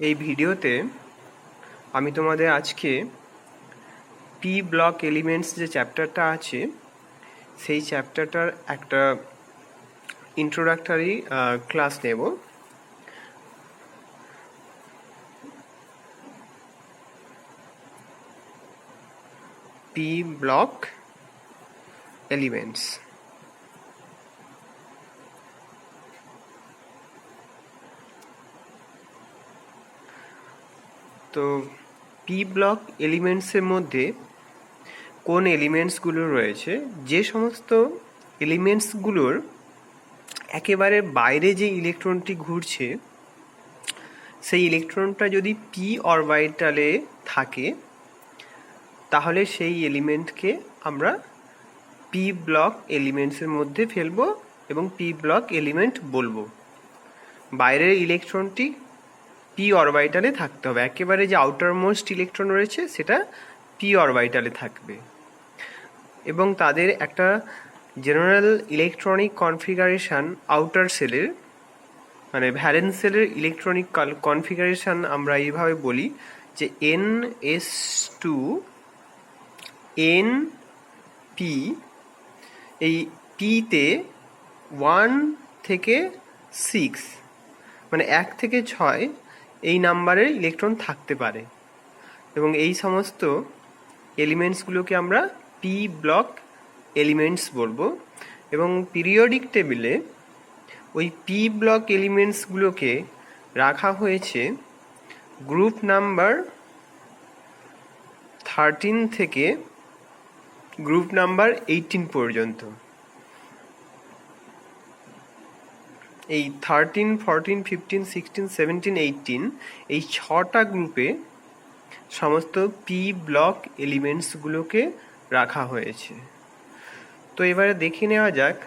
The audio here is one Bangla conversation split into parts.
এই ভিডিওতে আমি তোমাদের আজকে পি ব্লক এলিমেন্টস যে চ্যাপ্টারটা আছে সেই চ্যাপ্টারটার একটা ইন্ট্রোডাক্টরি ক্লাস নেব। P block elements. তো পি ব্লক এলিমেন্টসের মধ্যে কোন এলিমেন্টসগুলো রয়েছে, যে সমস্ত এলিমেন্টসগুলোর একেবারে বাইরে যে ইলেকট্রনটি ঘুরছে সেই ইলেকট্রনটা যদি পি অরবিটালে থাকে তাহলে সেই এলিমেন্টকে আমরা পি ব্লক এলিমেন্টসের মধ্যে ফেলবো এবং পি ব্লক এলিমেন্ট বলবো। বাইরের ইলেকট্রনটি পি অরবিটালে থাকতে হবে, একেবারে যে আউটার মোস্ট ইলেকট্রন রয়েছে সেটা পি অরবিটালে থাকবে এবং তাদের একটা জেনারেল ইলেকট্রনিক কনফিগারেশন আউটার সেলের মানে ভ্যালেন্স সেলের ইলেকট্রনিক কনফিগারেশন আমরা এইভাবে বলি যে NS2 NP। এই পিতে 1 থেকে 6 মানে 1 থেকে 6 এই নাম্বারের ইলেকট্রন থাকতে পারে এবং এই সমস্ত এলিমেন্টসগুলোকে আমরা পি ব্লক এলিমেন্টস বলবো। এবং পিরিয়ডিক টেবিলে ওই পি ব্লক এলিমেন্টসগুলোকে রাখা হয়েছে গ্রুপ নাম্বার 13 থেকে গ্রুপ নাম্বার 18 পর্যন্ত। এই 13, 14, 15, 16, 17, 18 এই 6টা গ্রুপে সমস্ত পি ব্লক এলিমেন্টসগুলোকে রাখা হয়েছে। তো এবারে দেখে নেওয়া যাক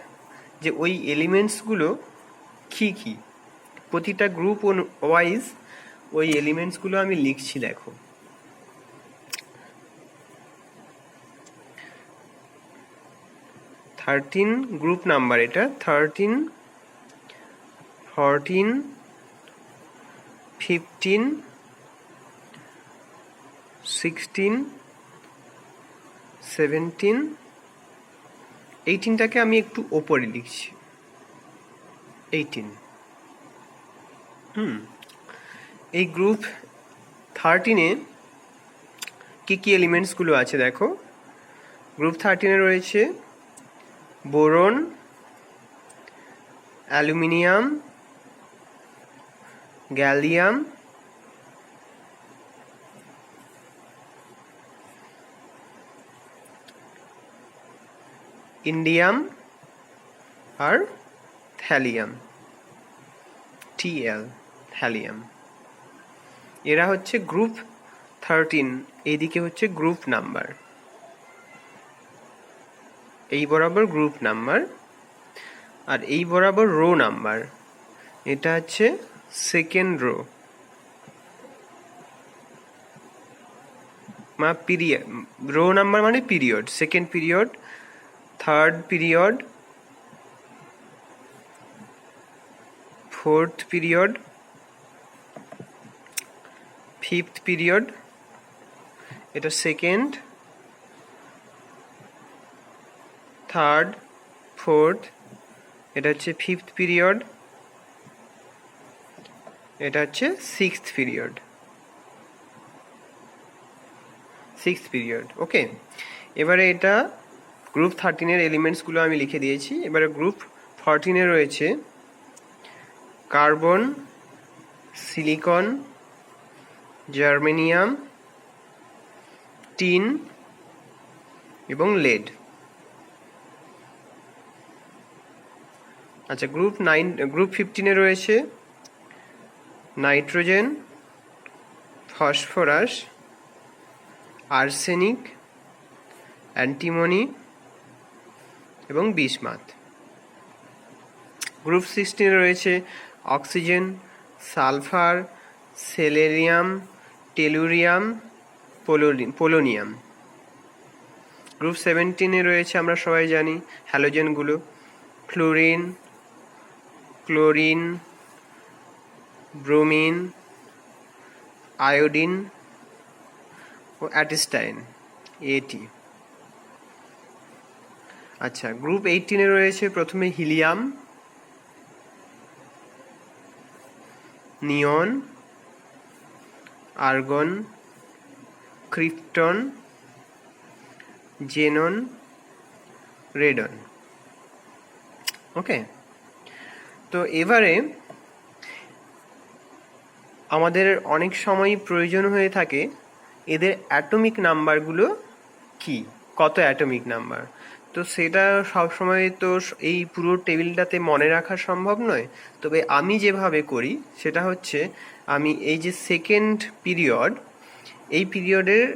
যে ওই এলিমেন্টসগুলো কী কী। প্রতিটা গ্রুপ ওয়াইজ ওই এলিমেন্টসগুলো আমি লিখছি, দেখো। 13 গ্রুপ নাম্বার, এটা 13, 14, 15, 16, 17, 18টাকে আমি একটু ওপরে লিখছি, 18। এই গ্রুপ 13-এ কী কী এলিমেন্টসগুলো আছে দেখো। গ্রুপ 13-এ রয়েছে বোরন, অ্যালুমিনিয়াম, গ্যালিয়াম, ইন্ডিয়াম আর থ্যালিয়াম, TL, থ্যালিয়াম। এরা হচ্ছে গ্রুপ 13। এইদিকে হচ্ছে গ্রুপ নাম্বার, এই বরাবর গ্রুপ নাম্বার আর এই বরাবর রো নাম্বার। এটা হচ্ছে second row period. Row number মানে period, second period, third period, fourth period, fifth period, এটা সেকেন্ড, থার্ড, ফোর্থ, এটা হচ্ছে ফিফথ পিরিয়ড, এটা হচ্ছে সিক্সথ পিরিয়ড, ওকে। এবারে এটা গ্রুপ 13-এর এলিমেন্টসগুলো আমি লিখে দিয়েছি। এবারে গ্রুপ 14-এ রয়েছে কার্বন, সিলিকন, জার্মেনিয়াম, টিন এবং লেড। আচ্ছা, গ্রুপ 15-এ রয়েছে নাইট্রোজেন, ফসফরাস, আর্সেনিক, অ্যান্টিমনি এবং বিসমাথ। গ্রুপ 16-এ রয়েছে oxygen, sulphur, selenium, tellurium, polonium. Group 17-এ রয়েছে আমরা সবাই জানি হ্যালোজেনগুলো, ফ্লুরিন, ক্লোরিন, ব্রোমিন, আয়োডিন ও অ্যাটিস্টাইন এটি। আচ্ছা, গ্রুপ 18-এ রয়েছে প্রথমে helium, neon, argon, krypton, xenon, radon. Okay, তো এবারে আমাদের অনেক সময় প্রয়োজন হয়ে থাকে এদের অ্যাটমিক নাম্বারগুলো কি, কত অ্যাটমিক নাম্বার। তো সেটা সবসময় তো এই পুরো টেবিলটাতে মনে রাখা সম্ভব নয়, তবে আমি যেভাবে করি সেটা হচ্ছে আমি এই যে সেকেন্ড পিরিয়ড, এই পিরিয়ডের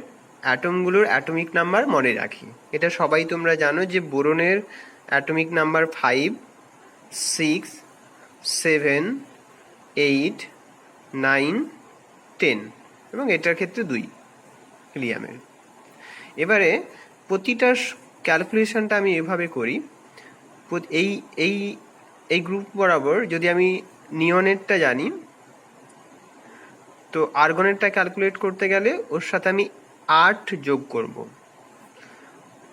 অ্যাটমগুলোর অ্যাটমিক নাম্বার মনে রাখি। এটা সবাই তোমরা জানো যে বোরনের অ্যাটমিক নাম্বার 5, 6, 7, 8, 9, 10 এবং এটার ক্ষেত্রে 2 হিলিয়ামের। এবারে প্রতিটা ক্যালকুলেশনটা আমি এভাবে করি, এই এই এই গ্রুপ বরাবর যদি আমি নিয়নেরটা জানি, তো আর্গনেরটা ক্যালকুলেট করতে গেলে ওর সাথে আমি 8 যোগ করব।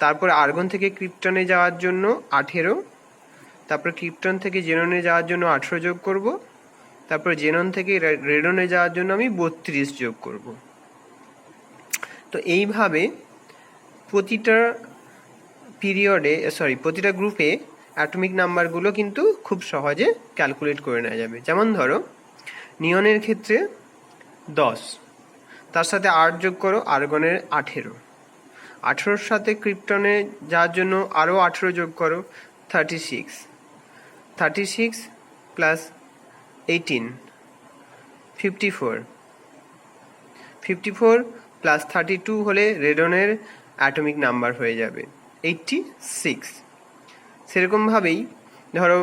তারপর আর্গন থেকে ক্রিপ্টনে যাওয়ার জন্য 18, তারপর ক্রিপ্টন থেকে জেননে যাওয়ার জন্য 18 যোগ করব, তারপর জেনন থেকে রেডনে যাওয়ার জন্য আমি 32 যোগ করব। তো এইভাবে প্রতিটা পিরিয়ডে প্রতিটা গ্রুপে অ্যাটমিক নাম্বারগুলো কিন্তু খুব সহজে ক্যালকুলেট করে নেওয়া যাবে। যেমন ধরো নিয়নের ক্ষেত্রে 10, তার সাথে 8 যোগ করো, আর্গনের 18, 18-র সাথে ক্রিপ্টনে যাওয়ার জন্য আরও 18 যোগ করো, 36, 36 প্লাস 18, 54, 54 প্লাস 32 হলে রেডনের অ্যাটমিক নাম্বার হয়ে যাবে 86। সেরকমভাবেই ধরো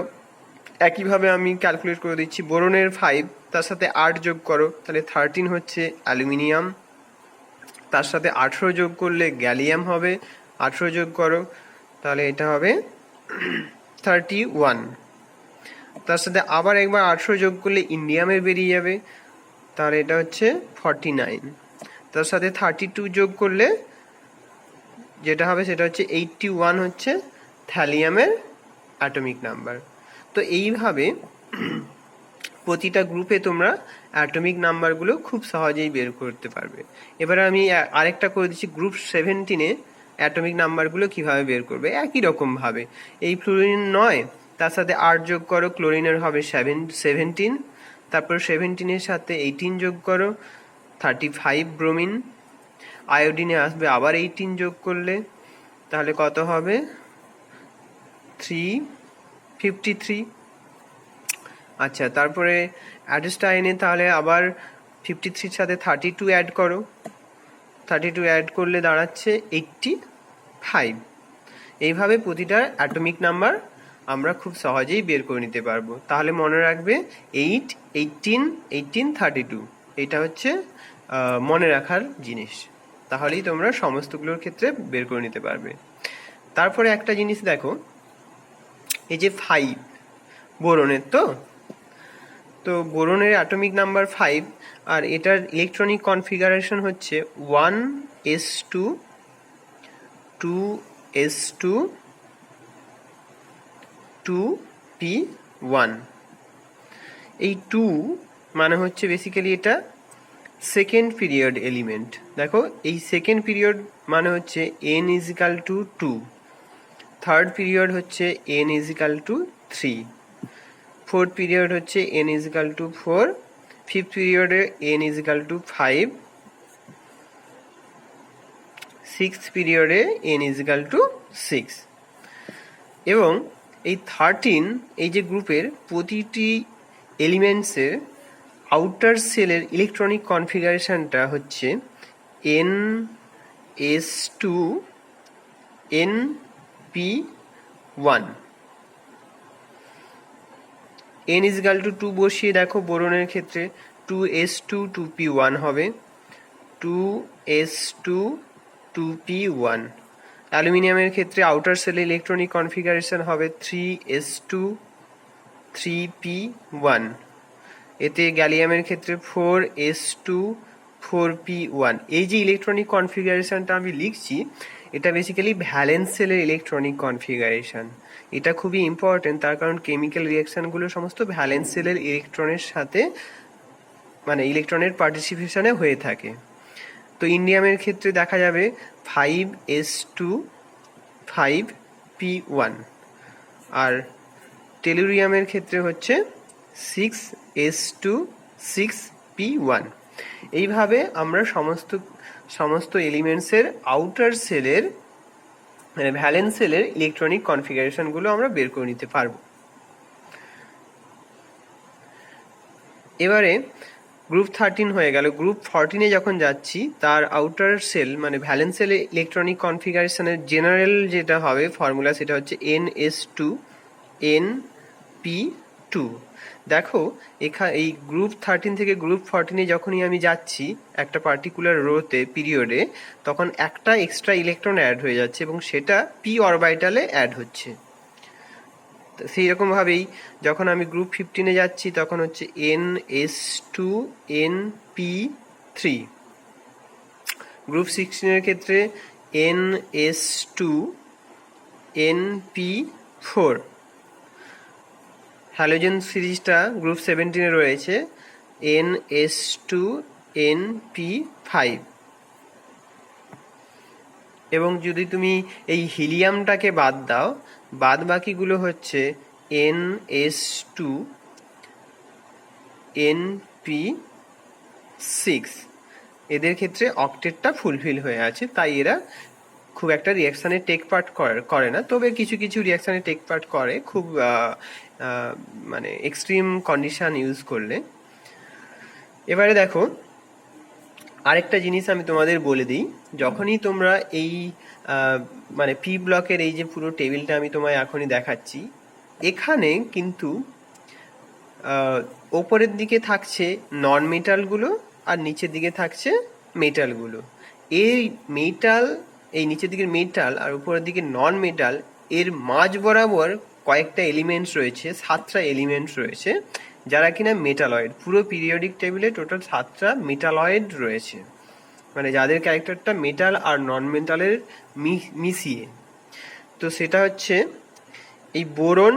একইভাবে আমি ক্যালকুলেট করে দিচ্ছি, বোরনের 5, তার সাথে 8 যোগ করো, তাহলে 13 হচ্ছে অ্যালুমিনিয়াম, তার সাথে 18 যোগ করলে গ্যালিয়াম হবে, 18 যোগ করো তাহলে এটা হবে 31, তার সাথে আবার একবার 18 যোগ করলে ইন্ডিয়ামের বেরিয়ে যাবে, তাহলে এটা হচ্ছে 49, তার সাথে 32 যোগ করলে যেটা হবে সেটা হচ্ছে 81, হচ্ছে থ্যালিয়ামের অ্যাটমিক নাম্বার। তো এইভাবে প্রতিটা গ্রুপে তোমরা অ্যাটমিক নাম্বারগুলো খুব সহজেই বের করতে পারবে। এবারে আমি আরেকটা করে দিচ্ছি, গ্রুপ 17-এ অ্যাটমিক নাম্বারগুলো কিভাবে বের করবে। একই রকমভাবে এই ফ্লোরিন 9, তার সাথে 8 যোগ করো, ক্লোরিনের হবে 17, তারপর 17-এর সাথে 18 যোগ করো, 35 ব্রোমিন, আয়োডিনে আসবে আবার 18 যোগ করলে, তাহলে কত হবে 353। আচ্ছা, তারপরে অ্যাডস্টাইনে তাহলে আবার 53-র সাথে 32 অ্যাড করো, 32 অ্যাড করলে দাঁড়াচ্ছে 85। এইভাবে প্রতিটা অ্যাটমিক নাম্বার আমরা খুব সহজেই বের করে নিতে পারবো। তাহলে মনে রাখবে 8, 18, 18, 32 এটা হচ্ছে মনে রাখার জিনিস, তাহলেই তোমরা সমস্তগুলোর ক্ষেত্রে বের করে নিতে পারবে। তারপরে একটা জিনিস দেখো, এই যে 5 বোরনের, তো বোরনের অ্যাটমিক নাম্বার 5 আর এটার ইলেকট্রনিক কনফিগারেশন হচ্ছে 1s2, 2s2, 2p1। এই 2 মানে হচ্ছে বেসিক্যালি এটা সেকেন্ড পিরিয়ড এলিমেন্ট। দেখো এই সেকেন্ড পিরিয়ড মানে হচ্ছে n = 2, থার্ড পিরিয়ড হচ্ছে n = 3, ফোর্থ পিরিয়ড হচ্ছে n = 4, ফিফথ পিরিয়ডে n = 5, সিক্সথ পিরিয়ডে n = 6। এবং এই 13 এই যে গ্রুপের প্রতিটি এলিমেন্টসের আউটার সেলের ইলেকট্রনিক কনফিগারেশনটা হচ্ছে ns2 np1। n = 2 বসিয়ে দেখো বোরনের ক্ষেত্রে 2s2 2p1 হবে, 2s2 2p1। অ্যালুমিনিয়ামের ক্ষেত্রে আউটার সেলে ইলেকট্রনিক কনফিগারেশন হবে 3s2 3p1। এতে গ্যালিয়ামের ক্ষেত্রে 4s2 4p1। এই যে ইলেকট্রনিক কনফিগারেশনটা আমি লিখছি, এটা বেসিক্যালি ভ্যালেন্স সেলের ইলেকট্রনিক কনফিগারেশন। এটা খুবই ইম্পর্টেন্ট, তার কারণ কেমিক্যাল রিয়াকশনগুলো সমস্ত ভ্যালেন্স সেলের ইলেকট্রনের সাথে মানে ইলেকট্রনের পার্টিসিপেশনে হয়ে থাকে। তো ইন্ডিয়ামের ক্ষেত্রে দেখা যাবে 5s2 5p1, আর টেলুরিয়ামের ক্ষেত্রে হচ্ছে 6s2 6p1। এইভাবে আমরা সমস্ত এলিমেন্টসের আউটার সেলের মানে ভ্যালেন্স সেলের ইলেকট্রনিক কনফিগারেশনগুলো আমরা বের করে নিতে পারবো। এবারে গ্রুপ 13 হয়ে গেল। গ্রুপ 14-এ যখন যাচ্ছি, তার আউটার সেল মানে ভ্যালেন্স সেলের ইলেকট্রনিক কনফিগারেশনের জেনারেল যেটা হবে ফর্মুলা, সেটা হচ্ছে ns2 np2। দেখো এই গ্রুপ 13 থেকে গ্রুপ 14-এ যখনই আমি যাচ্ছি একটা পার্টিকুলার রোতে পিরিয়ডে, তখন একটা এক্সট্রা ইলেকট্রন অ্যাড হয়ে যাচ্ছে এবং সেটা p অরবিটালে অ্যাড হচ্ছে। সেই রকমভাবেই যখন আমি গ্রুপ 15-এ যাচ্ছি, তখন হচ্ছে ns2 np3। গ্রুপ 16-এর ক্ষেত্রে ns2 np4। হ্যালোজেন সিরিজটা গ্রুপ 17-এ রয়েছে ns2 np5। এবং যদি তুমি এই হিলিয়ামটাকে বাদ দাও, বাদ বাকিগুলো হচ্ছে ns2 np6। এদের ক্ষেত্রে অক্টেটটা ফুলফিল হয়ে আছে, তাই এরা খুব একটা রিয়াকশানে টেক পার্ট করে না, তবে কিছু কিছু রিয়াকশানে টেক পার্ট করে খুব মানে এক্সট্রিম কন্ডিশন ইউজ করলে। এবারে দেখো আরেকটা জিনিস আমি তোমাদের বলে দিই, যখনই তোমরা এই মানে পি ব্লকের এই যে পুরো টেবিলটা আমি তোমায় এখনই দেখাচ্ছি, এখানে কিন্তু ওপরের দিকে থাকছে নন মেটালগুলো আর নিচের দিকে থাকছে মেটালগুলো। এই মেটাল, এই নিচের দিকের মেটাল আর উপরের দিকে নন মেটাল, এর মাঝ বরাবর কয়েকটা এলিমেন্টস রয়েছে, 7টা এলিমেন্টস রয়েছে যারা কিনা মেটালয়েড। পুরো পিরিয়ডিক টেবিলে টোটাল 7টা মেটালয়েড রয়েছে, মানে যাদের ক্যারেক্টারটা মেটাল আর নন মেটালের মিশিয়ে। তো সেটা হচ্ছে এই বোরন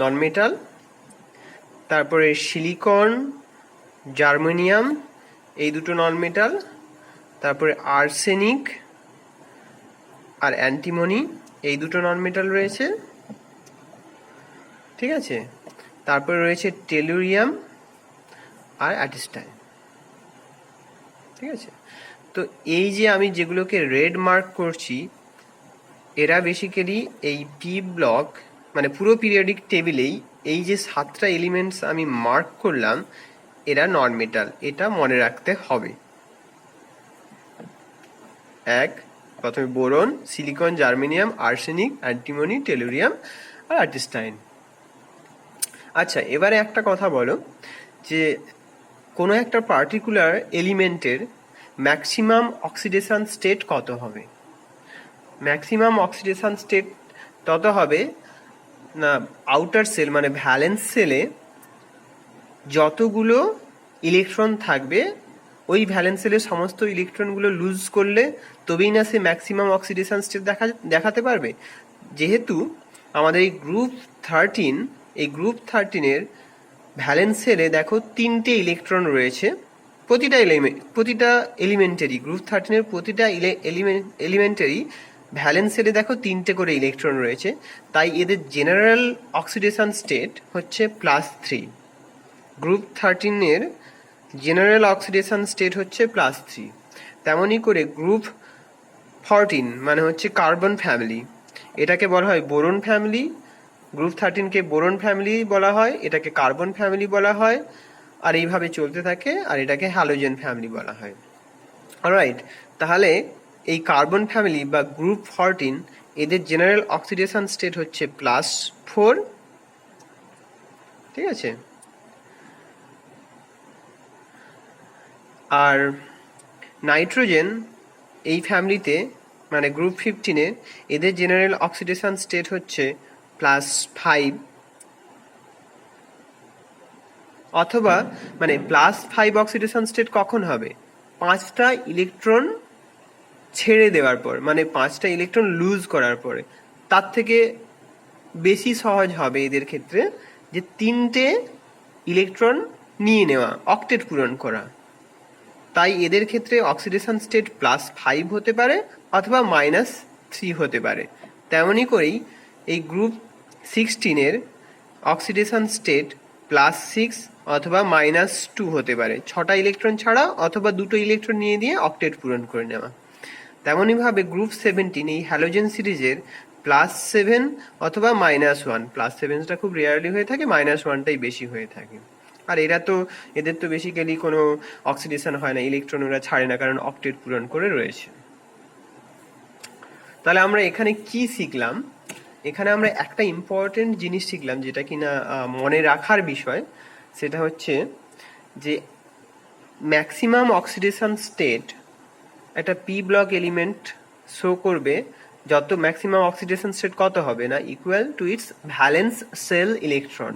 নন মেটাল, তারপরে সিলিকন জার্মেনিয়াম এই দুটো নন মেটাল, তারপরে আর্সেনিক আর অ্যান্টিমনি এই দুটো নন মেটাল রয়েছে, ঠিক আছে। তারপরে রয়েছে টেলুরিয়াম আর অ্যাটিস্টাইন, ঠিক আছে। তো এই যে আমি যেগুলোকে রেড মার্ক করছি, এরা বেসিক্যালি এই পি ব্লক মানে পুরো পিরিয়ডিক টেবিলেই এই যে 7টা এলিমেন্টস আমি মার্ক করলাম, এরা নন মেটাল, এটা মনে রাখতে হবে। প্রথমে boron, silicon, germanium, arsenic, antimony, tellurium আর অ্যাটিস্টাইন। আচ্ছা, এবারে একটা কথা বলো যে কোনো একটা পার্টিকুলার এলিমেন্টের ম্যাক্সিমাম অক্সিডেশন স্টেট কত হবে? ম্যাক্সিমাম অক্সিডেশন স্টেট তত হবে না আউটার সেল মানে ভ্যালেন্স সেলে যতগুলো ইলেকট্রন থাকবে, ওই ভ্যালেন্স সেলের সমস্ত ইলেকট্রনগুলো লুজ করলে তবেই না সে ম্যাক্সিমাম অক্সিডেশন স্টেট দেখাতে পারবে। যেহেতু আমাদের এই গ্রুপ 13-এর ভ্যালেন্স সেলে দেখো 3টে ইলেকট্রন রয়েছে, প্রতিটা এলিমেন্টারি গ্রুপ 13-এর প্রতিটা এলিমেন্টারি ভ্যালেন্স সেলে দেখো 3টে করে ইলেকট্রন রয়েছে, তাই এদের জেনারেল অক্সিডেশন স্টেট হচ্ছে +3। গ্রুপ 13-এর জেনারেল অক্সিডেশন স্টেট হচ্ছে +3। তেমনই করে গ্রুপ 14 মানে হচ্ছে কার্বন ফ্যামিলি, এটাকে বলা হয় বোরন ফ্যামিলি। গ্রুপ 13-কে বোরন ফ্যামিলি বলা হয়, এটাকে কার্বন ফ্যামিলি বলা হয়, আর এইভাবে চলতে থাকে, আর এটাকে হ্যালোজেন ফ্যামিলি বলা হয়। অলরাইট, তাহলে এই কার্বন ফ্যামিলি বা গ্রুপ 14 এদের জেনারেল অক্সিডেশন স্টেট হচ্ছে +4, ঠিক আছে। আর নাইট্রোজেন এই ফ্যামিলিতে মানে গ্রুপ 15-এ এদের জেনারেল অক্সিডেশন স্টেট হচ্ছে +5। অথবা মানে +5 অক্সিডেশন স্টেট কখন হবে? 5টা ইলেকট্রন ছেড়ে দেওয়ার পর, মানে 5টা ইলেকট্রন লুজ করার পরে। তার থেকে বেশি সহজ হবে এদের ক্ষেত্রে যে 3টে ইলেকট্রন নিয়ে নেওয়া, অক্টেট পূরণ করা। তাই এদের ক্ষেত্রে অক্সিডেশন স্টেট +5 হতে পারে অথবা -3 হতে পারে। তেমনই করেই এই গ্রুপ 16-এর অক্সিডেশন স্টেট +6 অথবা -2 হতে পারে, 6টা ইলেকট্রন ছাড়া অথবা 2টো ইলেকট্রন নিয়ে দিয়ে অক্টেট পূরণ করে নেওয়া। তেমনইভাবে গ্রুপ 17 এই হ্যালোজেন সিরিজের +7 অথবা -1, +7টা খুব রেয়ারলি হয়ে থাকে, -1টাই বেশি হয়ে থাকে। আর এদের তো বেসিক্যালি কোনো অক্সিডেশন হয় না, ইলেকট্রন ওরা ছাড়ে না, কারণ অক্টেট পূরণ করে রয়েছে। তাহলে আমরা এখানে কি শিখলাম? এখানে আমরা একটা ইম্পর্টেন্ট জিনিস শিখলাম, যেটা কিনা মনে রাখার বিষয়। সেটা হচ্ছে যে ম্যাক্সিমাম অক্সিডেশন স্টেট একটা পি ব্লক এলিমেন্ট শো করবে যত ম্যাক্সিমাম অক্সিডেশন স্টেট কত হবে না, equal to its valence shell electron.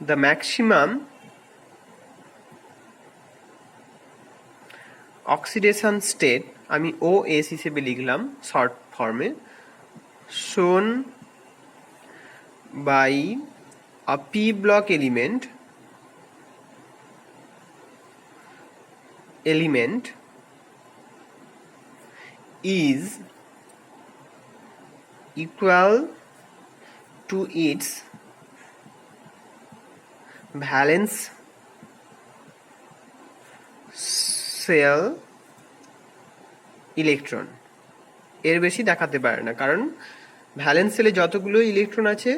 The maximum oxidation state, আমি OS হিসেবে লিখলাম শর্ট ফর্মে, shown by a P block element is equal to its valence cell electron। এর বেশি দেখাতে পারে না, কারণ ভ্যালেন্স সেলে যতগুলো ইলেকট্রন আছে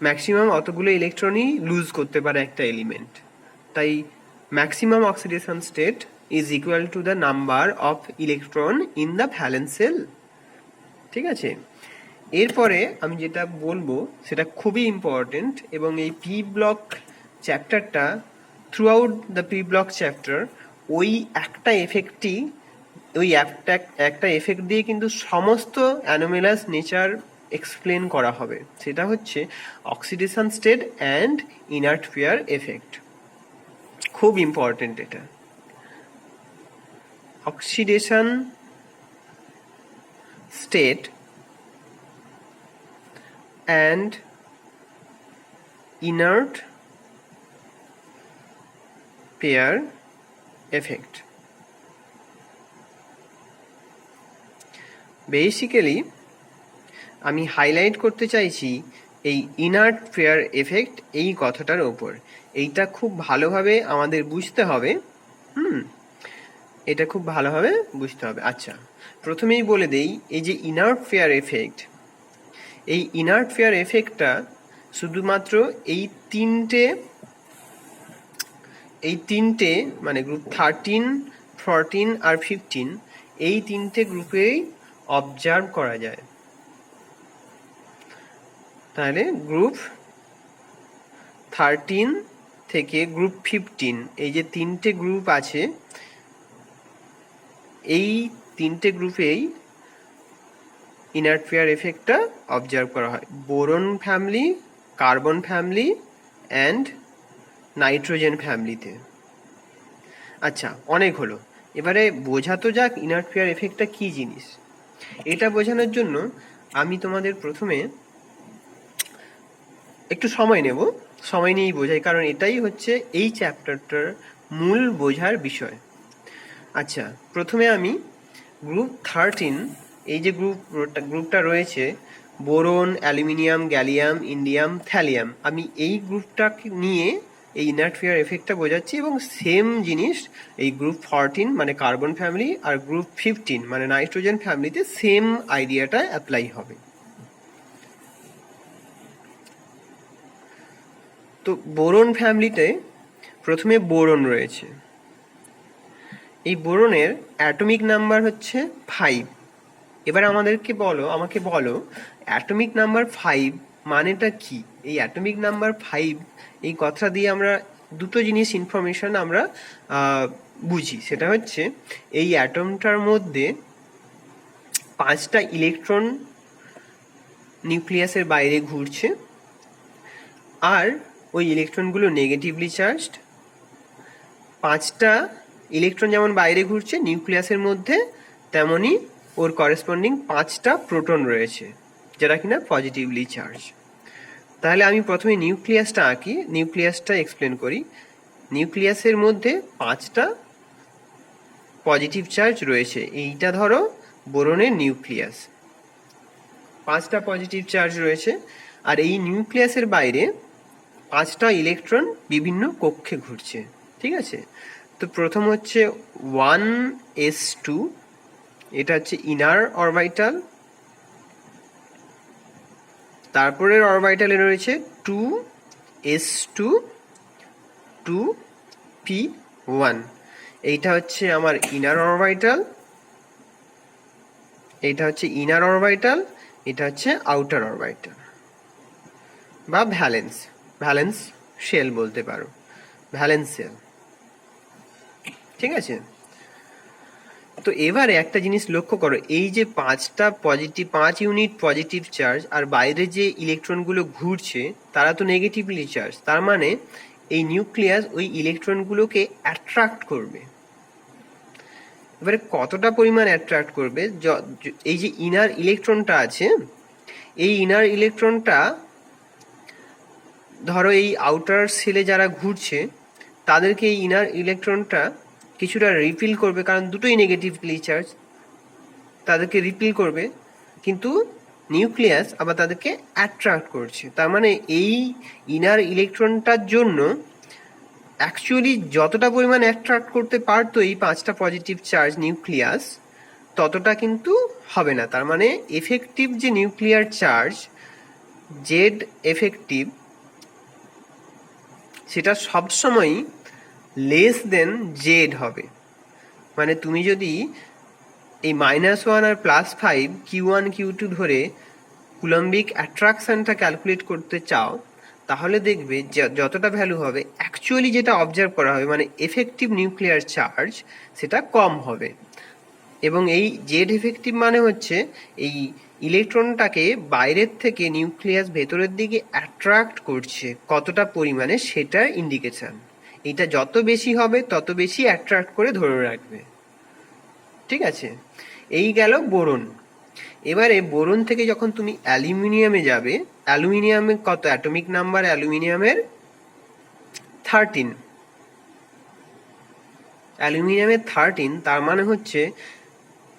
ম্যাক্সিমাম অতগুলো ইলেকট্রনই লুজ করতে পারে একটা এলিমেন্ট। তাই maximum oxidation state is equal to the number of electron in the valence cell। ঠিক আছে, এরপরে আমি যেটা বলবো সেটা খুবই ইম্পর্টেন্ট, এবং এই পি ব্লক চ্যাপ্টারটা through out the P block chapter ওই একটা এফেক্টই, ওই একটা এফেক্ট দিয়ে কিন্তু সমস্ত অ্যানোমেলাস নেচার এক্সপ্লেন করা হবে। সেটা হচ্ছে oxidation state and inert pair effect. খুব ইম্পর্টেন্ট এটা। Oxidation state and inert pair effect। Basically আমি হাইলাইট করতে চাইছি এই ইনার্ট পেয়ার এফেক্ট, এই কথাটার ওপর। এইটা খুব ভালোভাবে আমাদের বুঝতে হবে। এটা খুব ভালোভাবে বুঝতে হবে। আচ্ছা, প্রথমেই বলে দেই, এই যে ইনার্ট পেয়ার এফেক্ট, এই ইনার্ট পেয়ার এফেক্টটা শুধুমাত্র এই তিনটে মানে গ্রুপ 13, 14 আর 15, এই তিনটে গ্রুপেই অবজার্ভ করা যায়। তাহলে গ্রুপ 13 থেকে গ্রুপ 15, এই যে তিনটে গ্রুপ আছে, এই তিনটে গ্রুপেই ইনার্ট পেয়ার এফেক্টটা অবজার্ভ করা হয়। Boron family, carbon family and nitrogen ফ্যামিলিতে। আচ্ছা, অনেক হলো, এবারে বোঝাতো যাক ইনার্ট পেয়ার এফেক্টটা কী জিনিস। এটা বোঝানোর জন্য আমি তোমাদের প্রথমে একটু সময় নেব, সময় নিয়েই বোঝাই, কারণ এটাই হচ্ছে এই চ্যাপ্টারটার মূল বোঝার বিষয়। আচ্ছা, প্রথমে আমি গ্রুপ 13, এই যে গ্রুপটা রয়েছে, boron, aluminium, gallium, indium, thallium, আমি এই গ্রুপটাকে নিয়ে এই ইনার্ট পেয়ার এফেক্টটা বোঝাচ্ছি। এবং সেম জিনিস এই গ্রুপ 14 মানে কার্বন ফ্যামিলি আর গ্রুপ 15 মানে নাইট্রোজেন ফ্যামিলিতে সেম আইডিয়াটা অ্যাপ্লাই হবে। তো বোরন ফ্যামিলিতে প্রথমে বোরন রয়েছে। এই বোরনের অ্যাটমিক নাম্বার হচ্ছে 5। এবার আমাকে বলো অ্যাটমিক নাম্বার 5 মানেটা কি? এই অ্যাটমিক নাম্বার 5 এই কথা দিয়ে আমরা দুটো জিনিস ইনফরমেশন আমরা বুঝি। সেটা হচ্ছে এই অ্যাটমটার মধ্যে 5টা ইলেকট্রন নিউক্লিয়াসের বাইরে ঘুরছে, আর ওই ইলেকট্রনগুলো নেগেটিভলি চার্জড। 5টা ইলেকট্রন যেমন বাইরে ঘুরছে নিউক্লিয়াসের মধ্যে, তেমনি ওর করেসপন্ডিং 5টা প্রোটন রয়েছে যেটা কিনা পজিটিভলি চার্জ। তাহলে আমি প্রথমে নিউক্লিয়াসটা আঁকি, নিউক্লিয়াসটা এক্সপ্লেন করি। নিউক্লিয়াসের মধ্যে 5টা পজিটিভ চার্জ রয়েছে। এইটা ধরো বোরনের নিউক্লিয়াস, 5টা পজিটিভ চার্জ রয়েছে। আর এই নিউক্লিয়াসের বাইরে 5টা ইলেকট্রন বিভিন্ন কক্ষে ঘুরছে, ঠিক আছে। তো প্রথম হচ্ছে 1s2, এটা হচ্ছে ইনার অরবিটাল। তারপরের অরবিটালে রয়েছে 2s2 2p1, এইটা হচ্ছে আমার ইনার অরবিটাল, এইটা হচ্ছে ইনার অরবিটাল, এটা হচ্ছে আউটার অরবিটাল বা ভ্যালেন্স শেল বলতে পারো, ভ্যালেন্স শেল, ঠিক আছে। তো এবারে একটা জিনিস লক্ষ্য করো, এই যে 5 ইউনিট পজিটিভ চার্জ আর বাইরে যে ইলেকট্রনগুলো ঘুরছে তারা তো নেগেটিভলি চার্জ, তার মানে এই নিউক্লিয়াস ওই ইলেকট্রনগুলোকে অ্যাট্রাক্ট করবে। এবারে কতটা পরিমাণ অ্যাট্রাক্ট করবে, এই যে ইনার ইলেকট্রনটা আছে, এই ইনার ইলেকট্রনটা ধরো এই আউটার সেলে যারা ঘুরছে তাদেরকে এই ইনার ইলেকট্রনটা কিছুটা রিপিল করবে, কারণ দুটোই নেগেটিভলি চার্জ, তাদেরকে রিপিল করবে, কিন্তু নিউক্লিয়াস আবার তাদেরকে অ্যাট্রাক্ট করছে। তার মানে এই ইনার ইলেকট্রনটার জন্য অ্যাকচুয়ালি যতটা পরিমাণ অ্যাট্রাক্ট করতে পারতো এই 5টা পজিটিভ চার্জ নিউক্লিয়াস, ততটা কিন্তু হবে না। তার মানে এফেক্টিভ যে নিউক্লিয়ার চার্জ জেড এফেক্টিভ, সেটা সবসময়ই লেস দেন জেড হবে। মানে তুমি যদি এই -1 আর +5 Q1 Q2 ধরে কুলম্বিক অ্যাট্রাকশনটা ক্যালকুলেট করতে চাও, তাহলে দেখবে যতটা ভ্যালু হবে অ্যাকচুয়ালি যেটা অবজার্ভ করা হবে মানে এফেক্টিভ নিউক্লিয়ার চার্জ, সেটা কম হবে। এবং এই জেড এফেক্টিভ মানে হচ্ছে এই ইলেকট্রনটাকে বাইরের থেকে নিউক্লিয়াস ভেতরের দিকে অ্যাট্রাক্ট করছে কতটা পরিমাণে, সেটার ইন্ডিকেশন। এটা যত বেশি হবে তত বেশি অ্যাট্রাক্ট করে ধরে রাখবে, ঠিক আছে। এই গেল বোরন। এবারে বোরন থেকে যখন তুমি অ্যালুমিনিয়ামে যাবে, অ্যালুমিনিয়ামে কত অ্যাটমিক নাম্বার, অ্যালুমিনিয়ামের 13, অ্যালুমিনিয়ামের 13, তার মানে হচ্ছে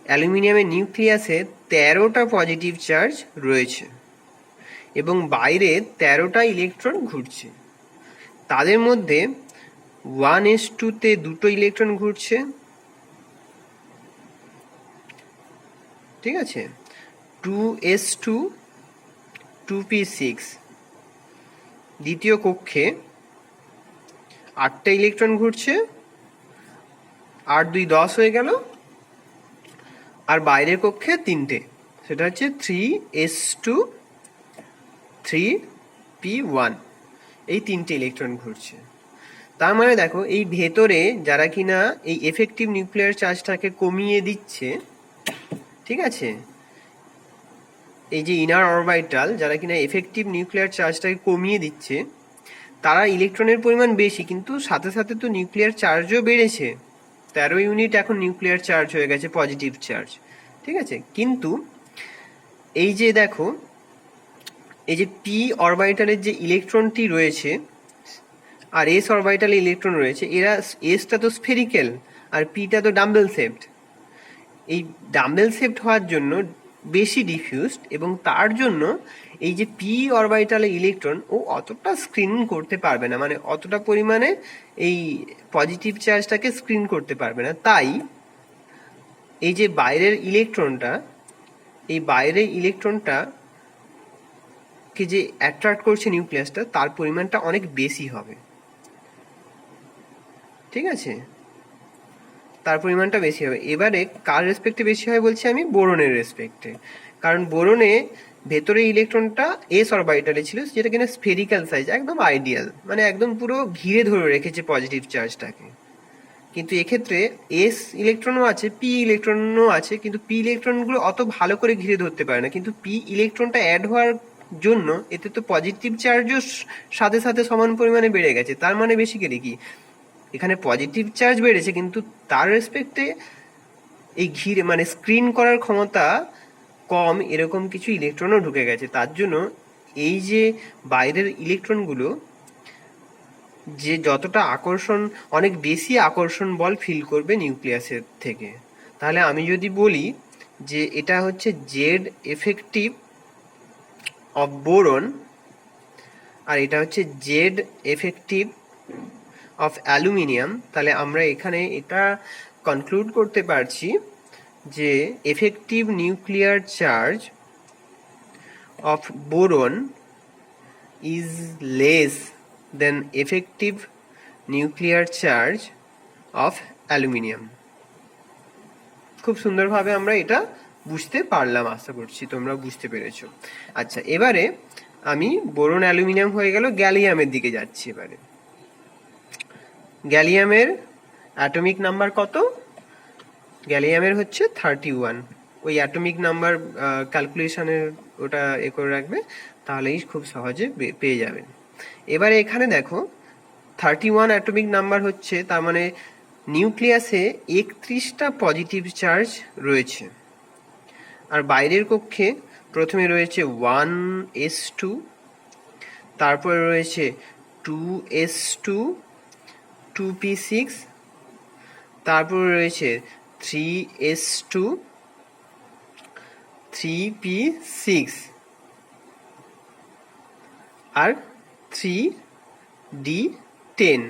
অ্যালুমিনিয়ামের নিউক্লিয়াসে 13টা পজিটিভ চার্জ রয়েছে এবং বাইরে 13টা ইলেকট্রন ঘুরছে। তাদের মধ্যে 1s2-তে 2টো ইলেকট্রন ঘুরছে, ঠিক আছে। 2s2 2p6, দ্বিতীয় কক্ষে 8টা ইলেকট্রন ঘুরছে, 8 2 10 হয়ে গেল। আর বাইরের কক্ষে 3টে, সেটা হচ্ছে 3s2 3p1, এই 3টে ইলেকট্রন ঘুরছে। তার মানে দেখো এই ভেতরে যারা কিনা এই এফেক্টিভ নিউক্লিয়ার চার্জটাকে কমিয়ে দিচ্ছে, ঠিক আছে, এই যে ইনার অরবিটাল যারা কিনা এফেক্টিভ নিউক্লিয়ার চার্জটাকে কমিয়ে দিচ্ছে, তারা ইলেকট্রনের পরিমাণ বেশি, কিন্তু সাথে সাথে তো নিউক্লিয়ার চার্জও বেড়েছে, 13 ইউনিট এখন নিউক্লিয়ার চার্জ হয়ে গেছে, পজিটিভ চার্জ, ঠিক আছে। কিন্তু এই যে দেখো এই যে পি অরবিটালের যে ইলেকট্রনটি রয়েছে আর এস অরবিটালে ইলেকট্রন রয়েছে, এরা এসটা তো স্ফেরিক্যাল আর পিটা তো ডাম্বেল শেপড। এই ডাম্বেল শেপড হওয়ার জন্য বেশি ডিফিউজড, এবং তার জন্য এই যে পি অরবিটালে ইলেকট্রন ও অতটা স্ক্রিন করতে পারবে না, মানে অতটা পরিমাণে এই পজিটিভ চার্জটাকে স্ক্রিন করতে পারবে না। তাই এই যে বাইরের ইলেকট্রনটা, এই বাইরের ইলেকট্রনটা কে যে অ্যাট্রাক্ট করছে নিউক্লিয়াসটা, তার পরিমাণটা অনেক বেশি হবে, ঠিক আছে, তার পরিমাণটা বেশি হবে। এবারে কার রেসপেক্টে বেশি হয় বলছি আমি, বোরনের রেসপেক্টে। কারণ বোরনে ভেতরে ইলেকট্রনটা এস অরবিটালে ছিল, যেটা কিনা স্ফেরিক্যাল সাইজ, একদম আইডিয়াল, মানে একদম পুরো ঘিরে ধরে রেখেছে পজিটিভ চার্জটাকে। কিন্তু এক্ষেত্রে এস ইলেকট্রনও আছে, পি ইলেকট্রনও আছে, কিন্তু পি ইলেকট্রনগুলো অত ভালো করে ঘিরে ধরতে পারে না, কিন্তু পি ইলেকট্রনটা অ্যাড হওয়ার জন্য এতে তো পজিটিভ চার্জও সাথে সাথে সমান পরিমাণে বেড়ে গেছে, তার মানে বেসিক্যালি কি এখানে পজিটিভ চার্জ বেড়েছে কিন্তু তার রেসপেক্টে এই ঘিরে মানে স্ক্রিন করার ক্ষমতা কম এরকম কিছু ইলেকট্রনও ঢুকে গেছে। তার জন্য এই যে বাইরের ইলেকট্রনগুলো যে যতটা আকর্ষণ, অনেক বেশি আকর্ষণ বল ফিল করবে নিউক্লিয়াসের থেকে। তাহলে আমি যদি বলি যে এটা হচ্ছে জেড এফেক্টিভ অফ বোরন আর এটা হচ্ছে জেড এফেক্টিভ অফ অ্যালুমিনিয়াম, তাহলে আমরা এখানে এটা কনক্লুড করতে পারছি যে effective nuclear charge of boron is less than effective nuclear charge of aluminium. খুব সুন্দরভাবে আমরা এটা বুঝতে পারলাম, আশা করছি তোমরা বুঝতে পেরেছো। আচ্ছা, এবারে আমি বোরন অ্যালুমিনিয়াম হয়ে গেল, গ্যালিয়ামের দিকে যাচ্ছি। এবারে গ্যালিয়ামের অ্যাটমিক নাম্বার কত? গ্যালিয়ামের হচ্ছে 31। ওই অ্যাটমিক নাম্বার ক্যালকুলেশনের ওটা করে রাখবে, তাহলেই খুব সহজে পেয়ে যাবেন। এবারে এখানে দেখো 31 অ্যাটমিক নাম্বার হচ্ছে, তার মানে নিউক্লিয়াসে 31টা পজিটিভ চার্জ রয়েছে। আর বাইরের কক্ষে প্রথমে রয়েছে 1s2, তারপরে রয়েছে 2s2 2p6, তারপরে রয়েছে 3s2 3p6 আর 3d10,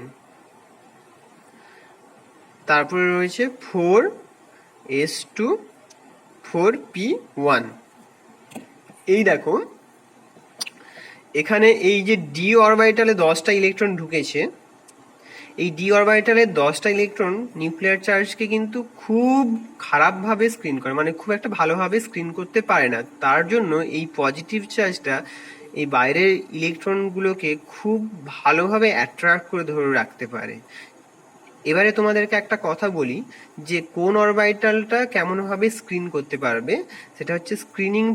তারপরে রয়েছে 4s2 4p1। এই দেখো এখানে এই যে ডি অরবিটালে 10টা ইলেকট্রন ঢুকেছে, এই ডি অরবিটালের 10টা ইলেকট্রন নিউক্লিয়ার চার্জকে কিন্তু খুব খারাপভাবে স্ক্রিন করে, মানে খুব একটা ভালোভাবে স্ক্রিন করতে পারে না। তার জন্য এই পজিটিভ চার্জটা এই বাইরের ইলেকট্রনগুলোকে খুব ভালোভাবে অ্যাট্রাক্ট করে ধরে রাখতে পারে। এবারে তোমাদেরকে একটা কথা বলি যে কোন অরবিটালটা কেমনভাবে স্ক্রিন করতে পারবে, সেটা হচ্ছে স্ক্রিনিং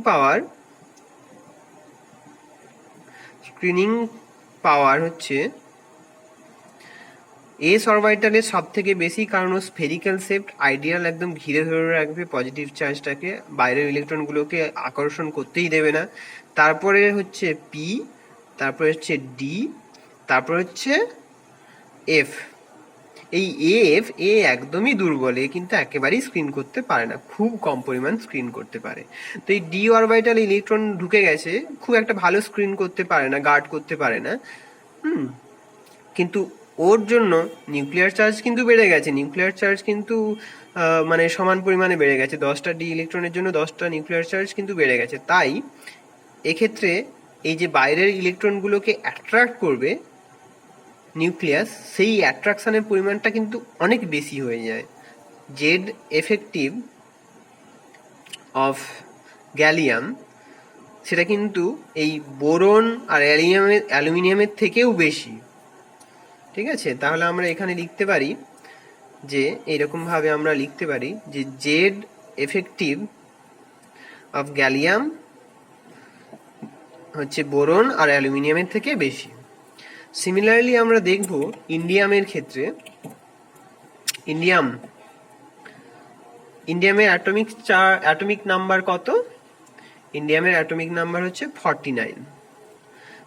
পাওয়ার হচ্ছে এস অরবিটালের সব থেকে বেশি, কারণ ও স্ফেরিক্যাল শেপড, আইডিয়াল, একদম ঘিরে ধরে রাখবে পজিটিভ চার্জটাকে, বাইরের ইলেকট্রনগুলোকে আকর্ষণ করতেই দেবে না। তারপরে হচ্ছে পি, তারপরে হচ্ছে ডি, তারপরে হচ্ছে এফ। এই এ একদমই দুর্বল, এ কিন্তু একেবারেই স্ক্রিন করতে পারে না, খুব কম পরিমাণ স্ক্রিন করতে পারে। তো এই ডি অরবিটাল ইলেকট্রন ঢুকে গেছে, খুব একটা ভালো স্ক্রিন করতে পারে না, গার্ড করতে পারে না। কিন্তু ওর জন্য নিউক্লিয়ার চার্জ কিন্তু বেড়ে গেছে, নিউক্লিয়ার চার্জ কিন্তু মানে সমান পরিমাণে বেড়ে গেছে, 10টা ডি ইলেকট্রনের জন্য 10টা নিউক্লিয়ার চার্জ কিন্তু বেড়ে গেছে। তাই এক্ষেত্রে এই যে বাইরের ইলেকট্রনগুলোকে অ্যাট্রাক্ট করবে নিউক্লিয়াস, সেই অ্যাট্রাকশনের পরিমাণটা কিন্তু অনেক বেশি হয়ে যায়। জেড এফেক্টিভ অফ গ্যালিয়াম সেটা কিন্তু এই বোরন আর অ্যালুমিনিয়ামের থেকেও বেশি। ঠিক আছে, তাহলে আমরা এখানে লিখতে পারি যে এইরকমভাবে আমরা লিখতে পারি যে জেড এফেক্টিভ অফ গ্যালিয়াম হচ্ছে বোরন আর অ্যালুমিনিয়ামের থেকে বেশি। সিমিলারলি আমরা দেখব ইন্ডিয়ামের ক্ষেত্রে। ইন্ডিয়ামের অ্যাটমিক নাম্বার কত? ইন্ডিয়ামের অ্যাটমিক নাম্বার হচ্ছে 49।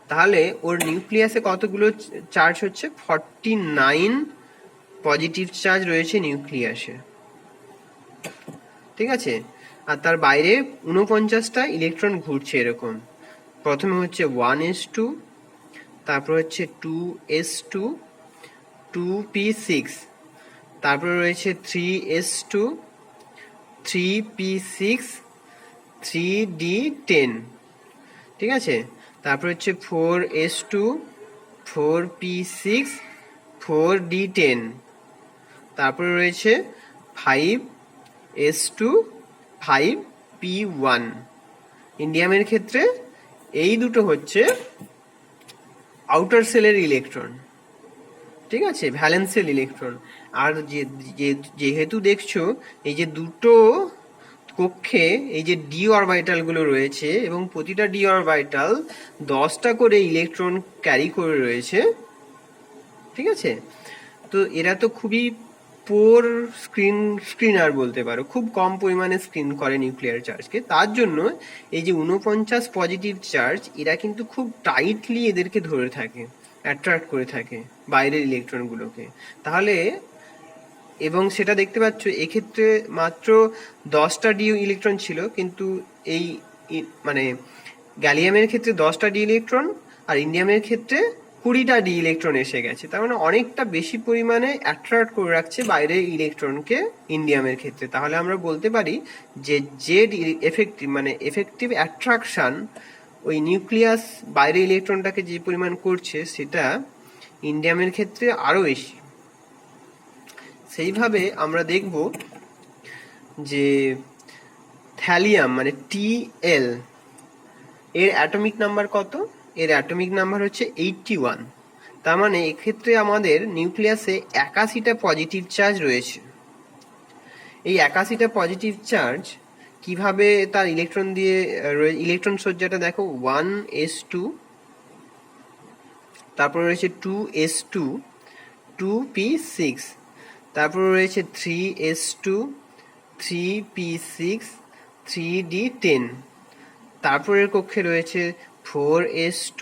তাহলে ওর নিউক্লিয়াসে কতগুলো চার্জ হচ্ছে? 49 পজিটিভ চার্জ রয়েছে নিউক্লিয়াসে। ঠিক আছে, আর তার বাইরে 49টা ইলেকট্রন ঘুরছে এরকম। প্রথমে হচ্ছে 1s2, তারপর হচ্ছে 2s2 2p6, তারপরে রয়েছে 3s2 3p6 3d10। ঠিক আছে, তারপর হচ্ছে 4s2 4p6 4d10, তারপরে রয়েছে 5s2 5p1। ইন্ডিয়ামের ক্ষেত্রে এই দুটো হচ্ছে আউটার সেলের ইলেকট্রন। ঠিক আছে, ভ্যালেন্সিয়াল ইলেকট্রন। আর যেহেতু দেখছো এই যে দুটো কক্ষে এই যে ডি অরবিটালগুলো রয়েছে এবং প্রতিটা ডি অরবিটাল 10টা করে ইলেকট্রন ক্যারি করে রয়েছে, ঠিক আছে। তো এরা তো খুবই পোর স্ক্রিনার বলতে পারো, খুব কম পরিমাণে স্ক্রিন করে নিউক্লিয়ার চার্জকে। তার জন্য এই যে 49 পজিটিভ চার্জ এরা কিন্তু খুব টাইটলি এদেরকে ধরে থাকে, অ্যাট্রাক্ট করে থাকে বাইরের ইলেকট্রনগুলোকে। তাহলে এবং সেটা দেখতে পাচ্ছ এক্ষেত্রে মাত্র 10টা ডি ইলেকট্রন ছিল, কিন্তু এই মানে গ্যালিয়ামের ক্ষেত্রে 10টা ডি ইলেকট্রন আর ইন্ডিয়ামের ক্ষেত্রে 20টা ডি ইলেকট্রন এসে গেছে। তার মানে অনেকটা বেশি পরিমাণে অ্যাট্রাক্ট করে রাখছে বাইরের ইলেকট্রনকে ইন্ডিয়ামের ক্ষেত্রে। তাহলে আমরা বলতে পারি যে জেড এফেক্টিভ মানে এফেক্টিভ অ্যাট্রাকশন ওই নিউক্লিয়াস বাইরের ইলেকট্রনটাকে যে পরিমাণ করছে সেটা ইন্ডিয়ামের ক্ষেত্রে আরও বেশি। সেইভাবে আমরা দেখব যে থ্যালিয়াম মানে টিএল এর অ্যাটমিক নাম্বার কত? এর অ্যাটমিক নাম্বার হচ্ছে 81। তার মানে এক্ষেত্রে আমাদের নিউক্লিয়াসে 81টা পজিটিভ চার্জ রয়েছে। এই 81টা পজিটিভ চার্জ কিভাবে তার ইলেকট্রন দিয়ে ইলেকট্রন সজ্জাটা দেখো, 1s2, তারপর রয়েছে 2s2, 2p6, তারপর রয়েছে 3s2, 3p6, 3d10, তারপরের কক্ষে রয়েছে 4s2,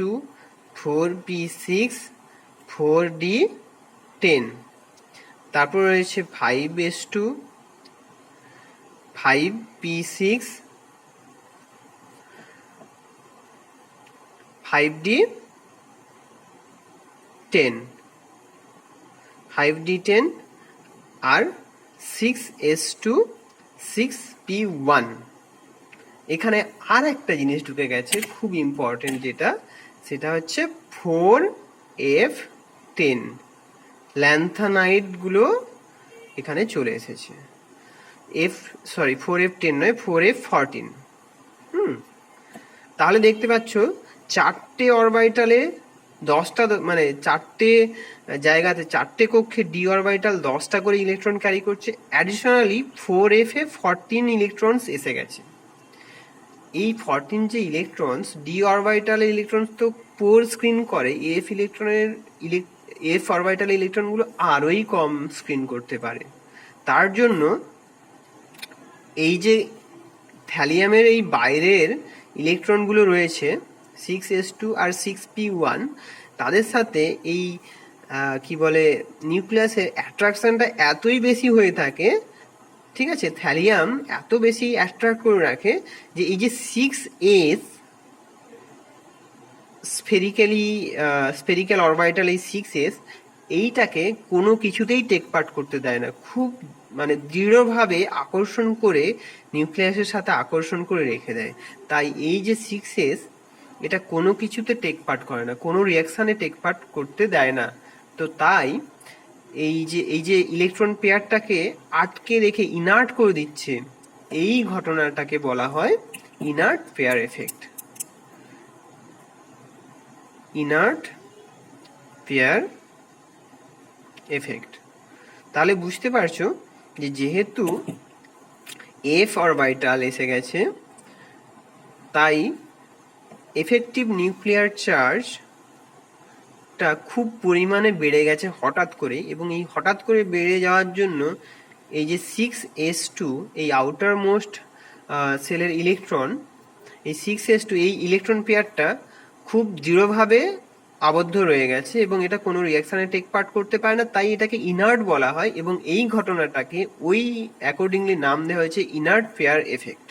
4p6, 4d10, তারপর রয়েছে 5s2, 5p6, 5d10, 5d10 আর 6s2, 6p1। এখানে আর একটা জিনিস ঢুকে গেছে খুব ইম্পর্টেন্ট, যেটা সেটা হচ্ছে 4f10 ল্যান্থানাইডগুলো এখানে চলে এসেছে। 4f10 নয়, 4f14। তাহলে দেখতে পাচ্ছ চারটে অরবিটালে 10টা মানে চারটে জায়গাতে চারটে কক্ষে ডি অরবিটাল 10টা করে ইলেকট্রন ক্যারি করছে। অ্যাডিশনালি 4f14 ইলেকট্রনস এসে গেছে। এই 14 যে ইলেকট্রনস ডি অরবিটালে ইলেকট্রনস তো পোর স্ক্রিন করে, এফ অরবিটালে ইলেকট্রনগুলো আরোই কম স্ক্রিন করতে পারে। তার জন্য এই যে থ্যালিয়ামের এই বাইরের ইলেকট্রনগুলো রয়েছে 6s2 আর 6p1, তাদের সাথে এই কি বলে নিউক্লিয়াসের অ্যাট্রাকশনটা এতই বেশি হয়ে থাকে, ঠিক আছে, থ্যালিয়াম এত বেশি অ্যাট্রাক্ট করে রাখে যে এই যে 6s স্ফেরিক্যাল অরবিটাল এই 6s এইটাকে কোনো কিছুতেই টেক পার্ট করতে দেয় না, খুব মানে দৃঢ়ভাবে আকর্ষণ করে নিউক্লিয়াসের সাথে আকর্ষণ করে রেখে দেয়। তাই এই যে 6s এটা কোনো কিছুতে টেক পার্ট করে না, কোনো রিয়াকশানে টেক পার্ট করতে দেয় না। তো তাই এই যে ইলেকট্রন পেয়ারটাকে আটকে রেখে ইনার্ট করে দিচ্ছে, এই ঘটনাটাকে বলা হয় inert pair effect. Inert pair effect. তাহলে বুঝতে পারছো যে যেহেতু এফ অরবিটাল এসে গেছে, তাই এফেক্টিভ নিউক্লিয়ার চার্জটা খুব পরিমাণে বেড়ে গেছে হঠাৎ করে। এবং এই হঠাৎ করে বেড়ে যাওয়ার জন্য এই যে 6s2 এই আউটার মোস্ট সেলের ইলেকট্রন, এই 6s2 এই ইলেকট্রন পেয়ারটা খুব দৃঢ়ভাবে আবদ্ধ রয়ে গেছে এবং এটা কোনো রিয়াকশানে টেক পার্ট করতে পারে না, তাই এটাকে ইনার্ট বলা হয়। এবং এই ঘটনাটাকে ওই অ্যাকর্ডিংলি নাম দেওয়া হয়েছে ইনার্ট পেয়ার এফেক্ট।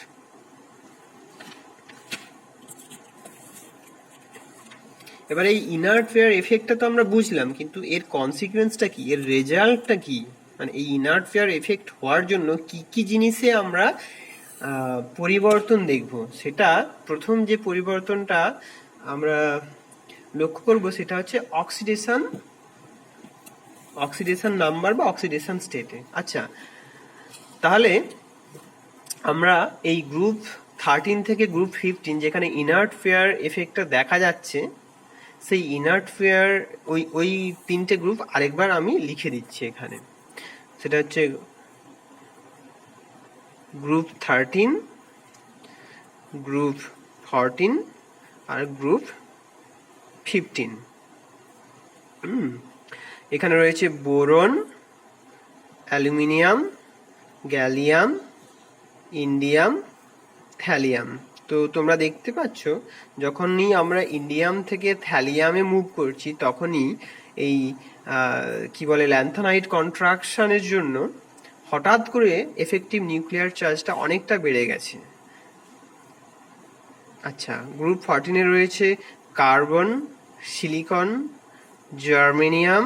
এবার এই ইনার্ট পেয়ার এফেক্টটা তো আমরা বুঝলাম, কিন্তু এর কনসিকুয়েন্সটা কি, এর রেজাল্টটা কি? মানে এই ইনার্ট পেয়ার এফেক্ট হওয়ার জন্য কি কি জিনিসে আমরা পরিবর্তন দেখব, সেটা প্রথম যে পরিবর্তনটা আমরা লক্ষ্য করব সেটা হচ্ছে অক্সিডেশন নাম্বার বা অক্সিডেশন স্টেটে। আচ্ছা, তাহলে আমরা এই গ্রুপ 13 থেকে গ্রুপ 15 যেখানে ইনার্ট পেয়ার এফেক্টটা দেখা যাচ্ছে, সেই ইনার্ট পেয়ার ওই তিনটে গ্রুপ আরেকবার আমি লিখে দিচ্ছি এখানে। সেটা হচ্ছে গ্রুপ 13, গ্রুপ 14 আর গ্রুপ 15। এখানে রয়েছে boron, aluminium, gallium, indium, thallium. তো তোমরা দেখতে পাচ্ছ যখনই আমরা ইন্ডিয়াম থেকে থ্যালিয়ামে মুভ করছি তখনই এই কি বলে ল্যান্থানাইট কন্ট্রাকশনের জন্য হঠাৎ করে এফেক্টিভ নিউক্লিয়ার চার্জটা অনেকটা বেড়ে গেছে। আচ্ছা, গ্রুপ 14-এ রয়েছে কার্বন, সিলিকন, জার্মেনিয়াম,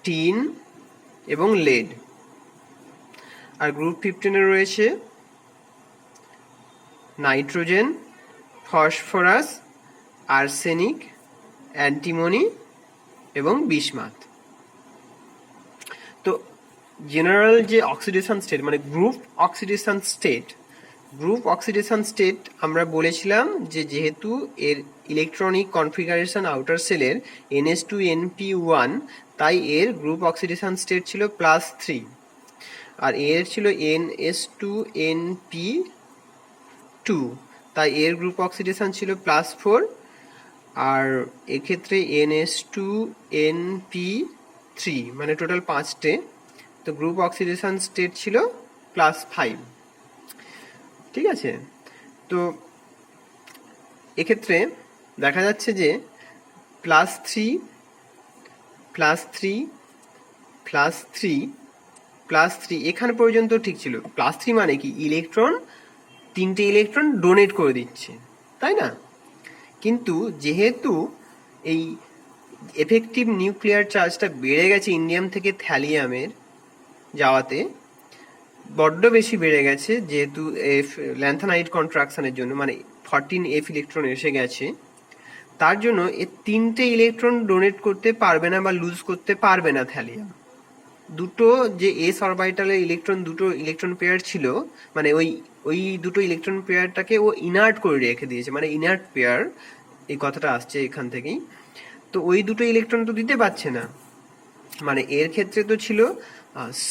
টিন এবং লেড। আর গ্রুপ 15-এ রয়েছে নাইট্রোজেন, ফসফরাস, আর্সেনিক, অ্যান্টিমনি এবং বিসমাথ। তো জেনারেল যে অক্সিডেশন স্টেট মানে গ্রুপ অক্সিডেশন স্টেট আমরা বলেছিলাম যে যেহেতু এর ইলেকট্রনিক কনফিগারেশন আউটার সেলের NH2NP1, তাই এর গ্রুপ অক্সিডেশন স্টেট ছিল +3, আর এর ছিল NH2NP2, তাই এর গ্রুপ অক্সিডেশন ছিল +4, আর এক্ষেত্রে NH2NP3, মানে টোটাল 5টে, তো গ্রুপ অক্সিডেশন স্টেট ছিল +5। ঠিক আছে, তো এক্ষেত্রে দেখা যাচ্ছে যে +3 +3 +3 এখানে পর্যন্ত ঠিক ছিল। +3 মানে কি ইলেকট্রন, 3টে ইলেকট্রন ডোনেট করে দিচ্ছে, তাই না? কিন্তু যেহেতু এই এফেক্টিভ নিউক্লিয়ার চার্জটা বেড়ে গেছে ইন্ডিয়াম থেকে থ্যালিয়ামের যাওয়াতে, বড্ড বেশি বেড়ে গেছে, যেহেতু ল্যান্থানাইট কন্ট্রাকশনের জন্য মানে 14F ইলেকট্রন এসে গেছে, তার জন্য এর 3টে ইলেকট্রন ডোনেট করতে পারবে না বা লুজ করতে পারবে না থ্যালিয়াম। দুটো যে এস অরবিটালের দুটো ইলেকট্রন পেয়ার ছিল, মানে ওই দুটো ইলেকট্রন পেয়ারটাকে ও ইনার্ট করে রেখে দিয়েছে, মানে ইনার্ট পেয়ার এই কথাটা আসছে এখান থেকেই। তো ওই দুটো ইলেকট্রন তো দিতে পারছে না, মানে এর ক্ষেত্রে তো ছিল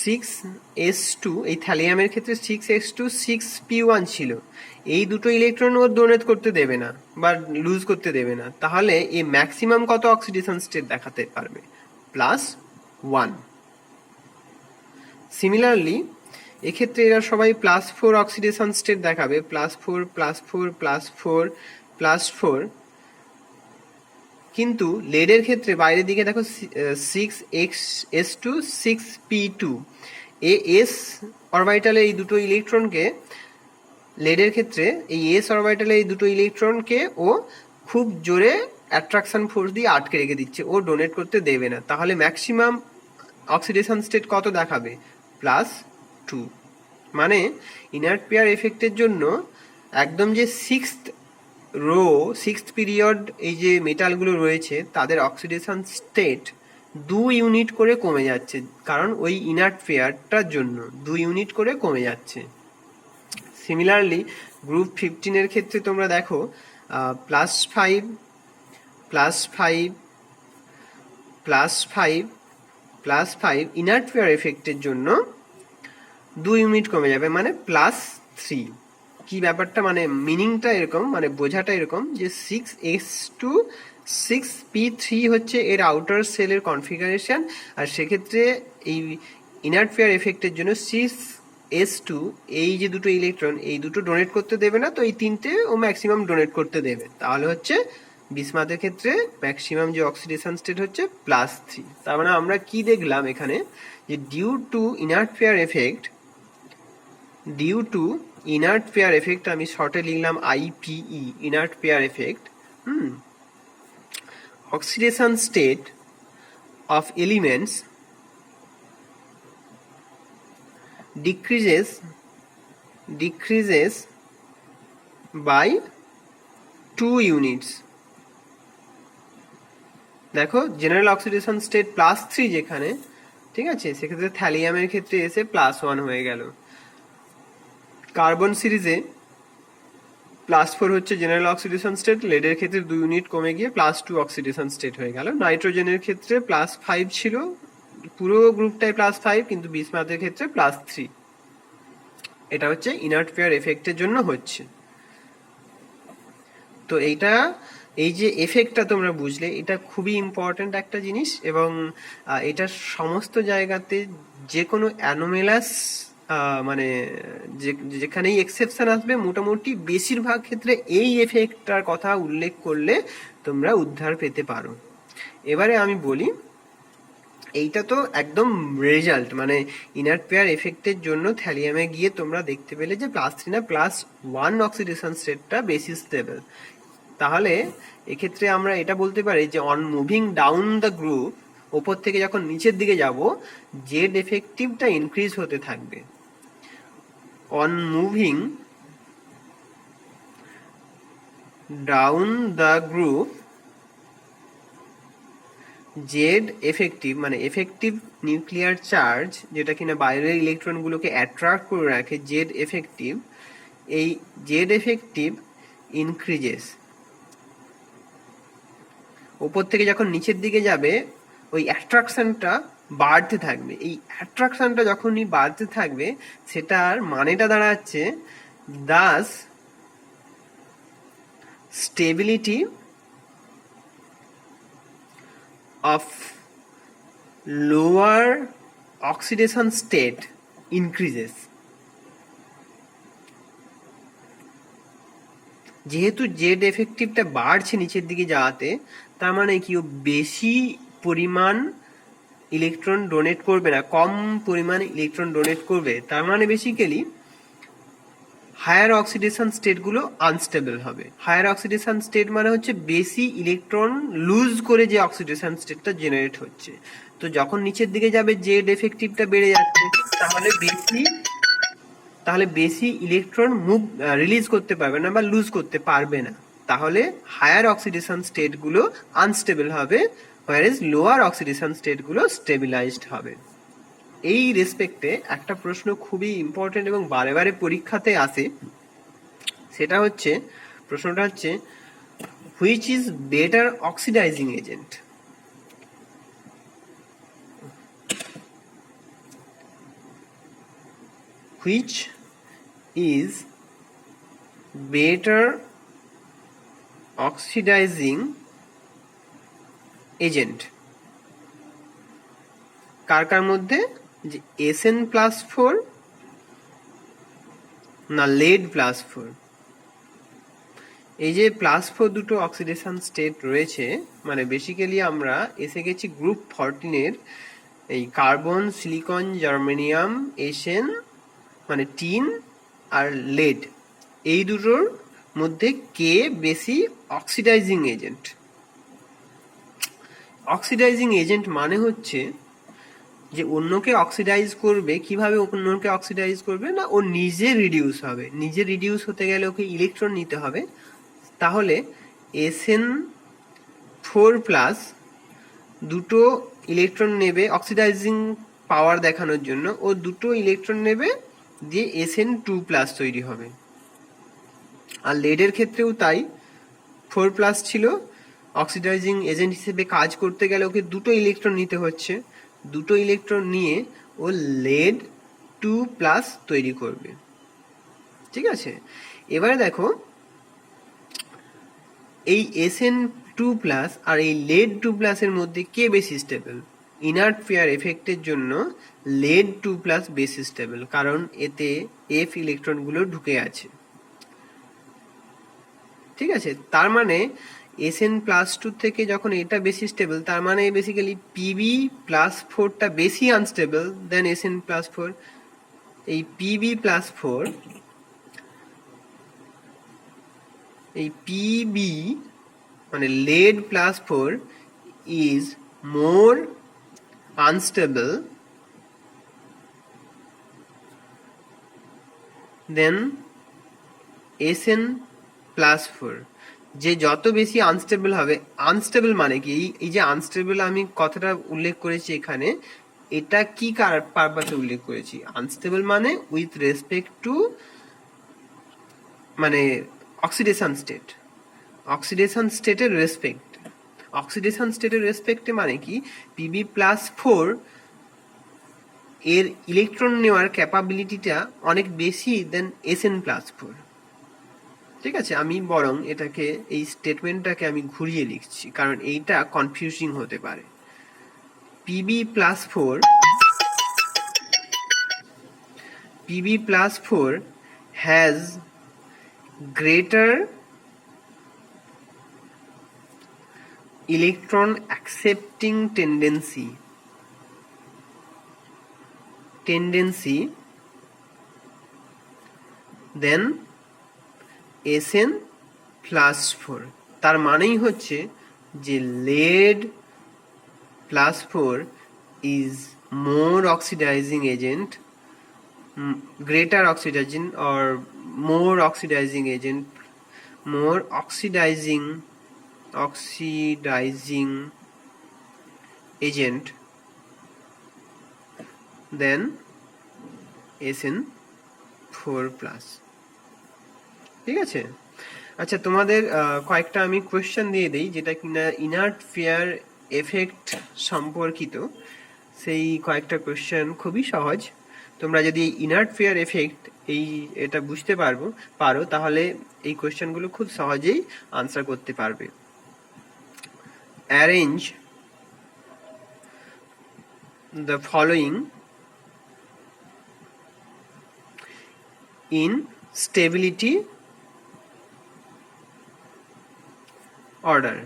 6s2, এই থ্যালিয়ামের ক্ষেত্রে 6s2 6p1 ছিল। এই দুটো ইলেকট্রন ও ডোনেট করতে দেবে না বা লুজ করতে দেবে না, তাহলে এই ম্যাক্সিমাম কত অক্সিডেশন স্টেট দেখাতে পারবে? +1। সিমিলারলি এক্ষেত্রে এরা সবাই +4 অক্সিডেশন স্টেট দেখাবে, +4 +4 +4 +4। কিন্তু লেডের ক্ষেত্রে বাইরের দিকে দেখো 6s2 6p2, এস অরবিটালে এই দুটো ইলেকট্রনকে, লেডের ক্ষেত্রে এই এস অরবিটালে এই দুটো ইলেকট্রনকে ও খুব জোরে অ্যাট্রাকশন ফোর্স দিয়ে আটকে রেখে দিচ্ছে, ও ডোনেট করতে দেবে না। তাহলে ম্যাক্সিমাম অক্সিডেশন স্টেট কত দেখাবে? +2। মানে ইনার্ট পেয়ার এফেক্টের জন্য একদম যে সিক্সথ পিরিয়ড এই যে মেটালগুলো রয়েছে তাদের অক্সিডেশন স্টেট 2 ইউনিট করে কমে যাচ্ছে, কারণ ওই ইনার্ট পেয়ারটার জন্য 2 ইউনিট করে কমে যাচ্ছে। সিমিলারলি গ্রুপ 15-এর ক্ষেত্রে তোমরা দেখো +5 +5 +5 +5 ইনার্ট পেয়ার এফেক্টের জন্য 2 ইউনিট কমে যাবে, মানে +3। কি ব্যাপারটা, মানে মিনিংটা এরকম, মানে বোঝাটা এরকম যে 6s2 6p3 হচ্ছে এর আউটার সেলের কনফিগারেশন, আর সেক্ষেত্রে এই ইনার্ট পেয়ার এফেক্টের জন্য 6s2 এই যে দুটো ইলেকট্রন এই দুটো ডোনেট করতে দেবে না, তো এই 3টে ও ম্যাক্সিমাম ডোনেট করতে দেবে। তাহলে হচ্ছে বিসমাথের ক্ষেত্রে ম্যাক্সিমাম যে অক্সিডেশন স্টেট হচ্ছে +3। তার মানে আমরা কি দেখলাম এখানে, যে due to inert pair effect, আমি শর্টে লিখলাম IPE, inert pair effect, oxidation state of elements decreases by 2 units। দেখো জেনারেল অক্সিডেশন স্টেট +3 যেখানে, ঠিক আছে, সেক্ষেত্রে থ্যালিয়ামের ক্ষেত্রে এসে +1 হয়ে গেল। কার্বন সিরিজে +4 হচ্ছে জেনারেল অক্সিডেশন স্টেট, লেডের ক্ষেত্রে 2 ইউনিট কমে গিয়ে +2 অক্সিডেশন স্টেট হয়ে গেল। নাইট্রোজেনের ক্ষেত্রে +5 ছিল, পুরো গ্রুপটাই +5, কিন্তু বিসমাথের ক্ষেত্রে +3। এটা হচ্ছে ইনার্ট পেয়ার এফেক্টের জন্য হচ্ছে। তো এই যে এফেক্টটা তোমরা বুঝলে, এটা খুবই ইম্পর্ট্যান্ট একটা জিনিস, এবং এটা সমস্ত জায়গাতে যে কোনো অ্যানোমেলাস মানে যেখানেই এক্সেপশন আসবে মোটামুটি বেশিরভাগ ক্ষেত্রে এই এফেক্টটার কথা উল্লেখ করলে তোমরা উদ্ধার পেতে পারো। এবারে আমি বলি, এইটা তো একদম রেজাল্ট, মানে ইনার্ট পেয়ার এফেক্টের জন্য থ্যালিয়ামে গিয়ে তোমরা দেখতে পেলে যে +3 না +1 অক্সিডেশন স্টেটটা বেশি স্টেবল। তাহলে এক্ষেত্রে আমরা এটা বলতে পারি যে on moving down the group, ওপর থেকে যখন নিচের দিকে যাব, জেড এফেক্টিভটা ইনক্রিজ হতে থাকবে। On moving down the group, Z effective মানে এফেক্টিভ নিউক্লিয়ার চার্জ, যেটা কিনা বাইরের ইলেকট্রনগুলোকে অ্যাট্রাক্ট করে রাখে, জেড এফেক্টিভ, এই জেড এফেক্টিভ ইনক্রিজেস। ওপর থেকে যখন নিচের দিকে যাবে ওই অ্যাট্রাকশনটা বাড়তে থাকবে। এই অ্যাট্রাকশনটা যখনই বাড়তে থাকবে, সেটার মানেটা দাঁড়াচ্ছে Das stability of lower oxidation state increases। যেহেতু জেড এফেক্টিভটা বাড়ছে নিচের দিকে যাওয়াতে, তার মানে কি ও বেশি পরিমাণ ইলেকট্রন ডোনেট করবে না, কম পরিমাণ ইলেকট্রন ডোনেট করবে। তার মানে বেসিক্যালি হায়ার অক্সিডেশন স্টেটগুলো আনস্টেবল হবে। হায়ার অক্সিডেশন স্টেট মানে হচ্ছে বেশি ইলেকট্রন লুজ করে যে অক্সিডেশন স্টেটটা জেনারেট হচ্ছে। তো যখন নিচের দিকে যাবে জেড এফেক্টিভটা বেড়ে যাচ্ছে, তাহলে বেশি ইলেকট্রন রিলিজ করতে পারবে না বা লুজ করতে পারবে না। তাহলে হায়ার অক্সিডেশন স্টেটগুলো আনস্টেবল হবে, হোয়ারেজ লোয়ার অক্সিডেশন স্টেটগুলো স্টেবিলাইজড হবে। এই রেসপেক্টে একটা প্রশ্ন খুবই ইম্পর্টেন্ট এবং বারে বারে পরীক্ষাতে আসে, সেটা হচ্ছে, প্রশ্নটা হচ্ছে which is better oxidising agent. Which is better oxidising agent, কার কার মধ্যে, যে Sn+4 না lead+4। এই যে +4 দুটো অক্সিডেশন স্টেট রয়েছে, মানে বেসিক্যালি আমরা এসে গেছি গ্রুপ 14 এই কার্বন, সিলিকন, জার্মেনিয়াম, Sn মানে টিন আর লেড, এই দুটোর মধ্যে কে বেশি অক্সিডাইজিং এজেন্ট। অক্সিডাইজিং এজেন্ট মানে হচ্ছে যে অন্যকে অক্সিডাইজ করবে। কিভাবে অন্যকে অক্সিডাইজ করবে না, ও নিজে রিডিউস হবে। নিজে রিডিউস হতে গেলে ওকে ইলেকট্রন নিতে হবে। তাহলে Sn4+ দুটো ইলেকট্রন নেবে অক্সিডাইজিং পাওয়ার দেখানোর জন্য, ও দুটো ইলেকট্রন নেবে দিয়ে Sn2+ তৈরি হবে। আর লেডের ক্ষেত্রেও তাই, 4+ ছিল, অক্সিডাইজিং এজেন্ট হিসেবে কাজ করতে গেলে ওকে দুটো ইলেকট্রন নিতে হচ্ছে। দুটো ইলেকট্রন নিয়ে ও lead2+ তৈরি করবে। ঠিক আছে, এবারে দেখো এই Sn2+ আর এই lead2+ এর মধ্যে কে বেশি স্টেবল। ইনার্ট পেয়ার এফেক্টের জন্য lead2+ বেশি স্টেবল, কারণ এতে F ইলেকট্রনগুলো ঢুকে আছে। ঠিক আছে, তার মানে Sn+2 থেকে যখন এটা বেশি স্টেবল, তার মানে বেসিক্যালি Pb+4টা বেশি আনস্টেবল দেন Sn+4। এই Pb+4, এই Pb মানে lead+4 is more unstable than Sn+4। যে যত বেশি আনস্টেবল হবে, আনস্টেবল মানে কি, এই যে আনস্টেবল আমি কথাটা উল্লেখ করেছি এখানে, এটা কি পারপাসে উল্লেখ করেছি, আনস্টেবল মানে উইথ রেসপেক্ট টু মানে অক্সিডেশন স্টেট, অক্সিডেশন স্টেটের রেসপেক্ট। অক্সিডেশন স্টেটের রেসপেক্টে মানে কি, Pb+4 এর ইলেকট্রন নেওয়ার ক্যাপাবিলিটিটা অনেক বেশি দেন Sn+4। ঠিক আছে, আমি বরং এটাকে এই স্টেটমেন্টটাকে আমি ঘুরিয়ে লিখছি, কারণ এইটা কনফিউজিং হতে পারে। Pb+4 has greater electron accepting tendency then Sn+4। তার মানেই হচ্ছে যে lead+4 is more oxidizing agent, greater oxidizing or more oxidizing agent, more oxidizing agent than Sn4+। ঠিক আছে, আচ্ছা তোমাদের কয়েকটা আমি কোয়েশ্চেন দিয়ে দিই যেটা কিনা ইনার্ট ফেয়ার এফেক্ট সম্পর্কিত। সেই কয়েকটা কোয়েশ্চেন খুবই সহজ। তোমরা যদি ইনার্ট ফেয়ার এফেক্ট এটা বুঝতে পারো তাহলে এই কোয়েশ্চেনগুলো খুব সহজেই আনসার করতে পারবে। Arrange the following in stability order।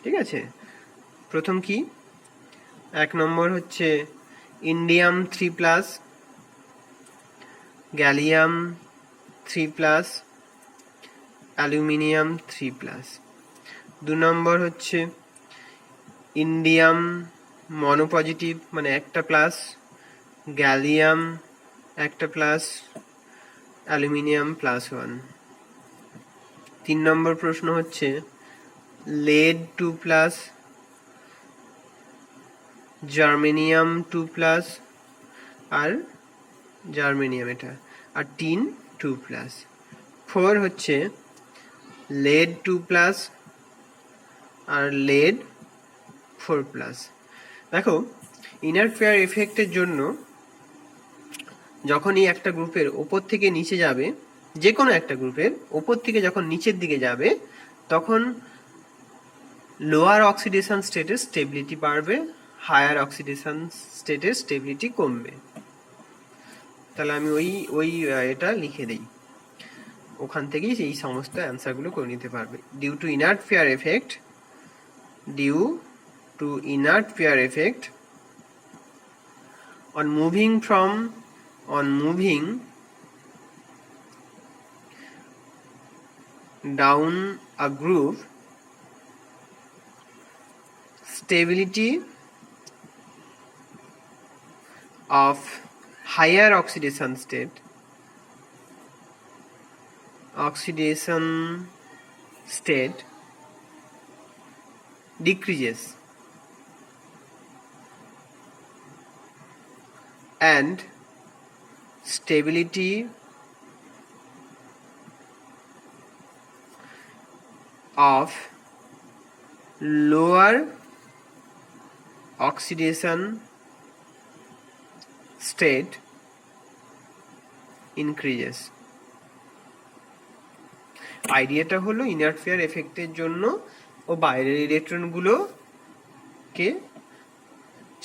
ঠিক আছে, প্রথম কি, 1 নম্বর হচ্ছে ইন্ডিয়াম 3+, গ্যালিয়াম 3+, অ্যালুমিনিয়াম 3+। 2 নম্বর হচ্ছে ইন্ডিয়াম মনোপজিটিভ মানে একটা প্লাস, গ্যালিয়াম একটা প্লাস, অ্যালুমিনিয়াম +1। 3 নম্বর প্রশ্ন হচ্ছে lead 2+, জার্মেনিয়াম 2+, আর জার্মেনিয়াম এটা, আর টিন 2+। 4 হচ্ছে lead 2+ আর lead 4+। দেখো, ইনার ফেয়ার এফেক্টের জন্য যখনই একটা গ্রুপের ওপর থেকে নিচে যাবে, যে কোনো একটা গ্রুপের ওপর থেকে যখন নিচের দিকে যাবে তখন লোয়ার অক্সিডেশন স্টেটের স্টেবিলিটি বাড়বে, হায়ার অক্সিডেশন স্টেটের স্টেবিলিটি কমবে। তাহলে আমি ওই এটা লিখে দেই, ওখান থেকেই এই সমস্ত অ্যান্সারগুলো করে নিতে পারবে। Due to inert pair effect on moving down a group, stability of higher oxidation state decreases and stability of lower oxidation state increases। আইডিয়াটা হলো ইনার্ট ফেয়ার এফেক্টের জন্য ও বাইরের ইলেকট্রনগুলোকে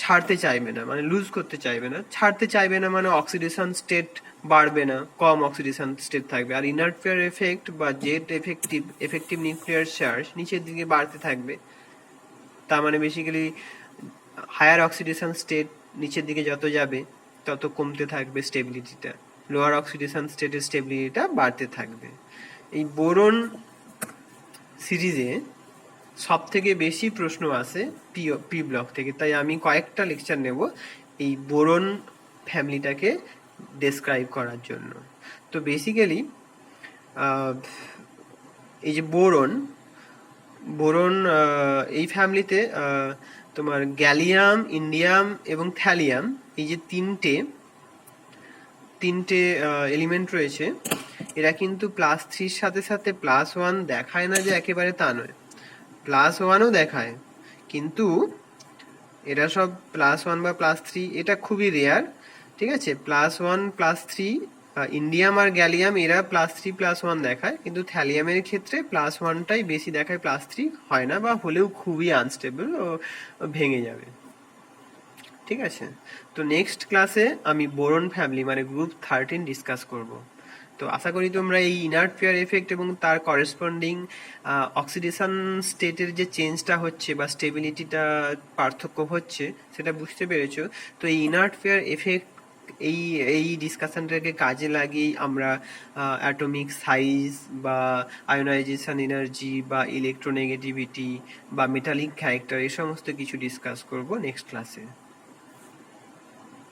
ছাড়তে চাইবে না, মানে লুজ করতে চাইবে না। ছাড়তে চাইবে না মানে অক্সিডেশন স্টেট বাড়বে না, কম অক্সিডেশন স্টেট থাকবে। আর ইনার্ট ফেয়ার এফেক্ট বা জেট এফেক্টিভ নিউক্লিয়ার চার্জ নিচের দিকে বাড়তে থাকবে। তার মানে বেসিক্যালি হায়ার অক্সিডেশন স্টেট নিচের দিকে যত যাবে তত কমতে থাকবে স্টেবিলিটিটা, লোয়ার অক্সিডেশন স্টেটের স্টেবিলিটিটা বাড়তে থাকবে। এই বোরন সিরিজে সব থেকে বেশি প্রশ্ন আসে পি ব্লক থেকে, তাই আমি কয়েকটা লেকচার নেব এই বোরন ফ্যামিলিটাকে ডেসক্রাইব করার জন্য। তো বেসিক্যালি এই যে বোরন এই ফ্যামিলিতে তোমার গ্যালিয়াম, ইন্ডিয়াম এবং থ্যালিয়াম, এই যে তিনটে এলিমেন্ট রয়েছে, এরা কিন্তু +3 সাথে সাথে +1 দেখায় না যে একেবারে তা নয়, +1ও দেখায়, কিন্তু এরা সব +1 বা +3, এটা খুবই রেয়ার, ঠিক আছে। +1 +3, ইন্ডিয়াম আর গ্যালিয়াম এরা +3 +1 দেখায়, কিন্তু থ্যালিয়ামের ক্ষেত্রে +1টাই বেশি দেখায়, +3 হয় না, বা হলেও খুবই আনস্টেবল ও ভেঙে যাবে, ঠিক আছে। তো নেক্সট ক্লাসে আমি বোরন ফ্যামিলি মানে গ্রুপ 13 ডিসকাস করব। তো আশা করি তোমরা এই ইনার্ট পেয়ার এফেক্ট এবং তার করেসপন্ডিং অক্সিডেশন স্টেটের যে চেঞ্জটা হচ্ছে বা স্টেবিলিটিটা পার্থক্য হচ্ছে সেটা বুঝতে পেরেছো। তো এই ইনার্ট পেয়ার এফেক্ট এই এই ডিসকাশনটাকে কাজে লাগিয়ে আমরা অ্যাটমিক সাইজ বা আয়োনাইজেশন এনার্জি বা ইলেকট্রোনেগেটিভিটি বা মেটালিক ক্যারেক্টার এই সমস্ত কিছু ডিসকাস করব নেক্সট ক্লাসে।